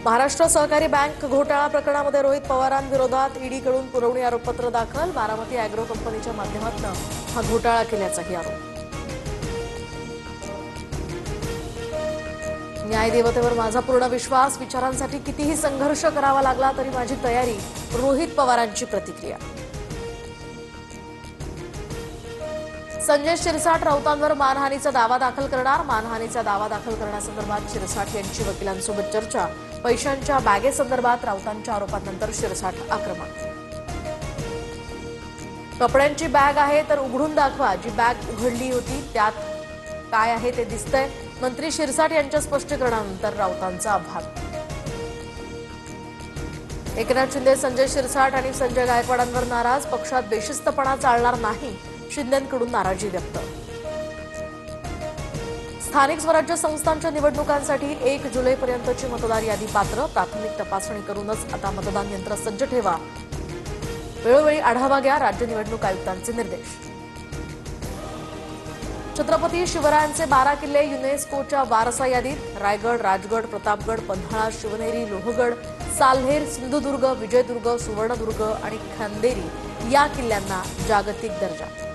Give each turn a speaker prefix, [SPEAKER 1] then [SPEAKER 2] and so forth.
[SPEAKER 1] महाराष्ट्र सहकारी बँक घोटाळा प्रकरणामध्ये रोहित पवारांविरोधात ईडीकडून पुरवणी आरोपपत्र दाखल। बारामती अॅग्रो कंपनीच्या माध्यमातून हा घोटाळा केल्याचाही आरोप। न्यायदेवतेवर माझा पूर्ण विश्वास, विचारांसाठी कितीही संघर्ष करावा लागला तरी माझी तयारी, रोहित पवारांची प्रतिक्रिया। संजय शिरसाट राऊतांवर मानहानीचा दावा दाखल करणार। मानहानीचा दावा दाखल करण्यासंदर्भात शिरसाट यांची वकिलांसोबत चर्चा। पैशांच्या बॅगेसंदर्भात राऊतांच्या आरोपांनंतर शिरसाट आक्रमक। कपड्यांची बॅग आहे तर उघडून दाखवा, जी बॅग उघडली होती त्यात काय आहे ते दिसतंय। मंत्री शिरसाट यांच्या स्पष्टीकरणानंतर राऊतांचा आभार। एकनाथ शिंदे संजय शिरसाट आणि संजय गायकवाडांवर नाराज। पक्षात बेशिस्तपणा चालणार नाही, शिंदेंकडून नाराजी व्यक्त। स्थानिक स्वराज्य संस्थांच्या निवडणुकांसाठी 1 जुलैपर्यंतची मतदार यादी पात्र। प्राथमिक तपासणी करूनच आता मतदान यंत्र सज्ज ठेवा। वेळोवेळी आढावा घ्या, राज्य निवडणूक आयुक्तांचे निर्देश। छत्रपती शिवरायांचे 12 किल्ले युनेस्कोच्या वारसा यादीत। रायगड, राजगड, प्रतापगड, पन्हाळा, शिवनेरी, लोहगड, साल्हेर, सिंधुदुर्ग, विजयदुर्ग, सुवर्णदुर्ग आणि खांदेरी या किल्ल्यांना जागतिक दर्जा।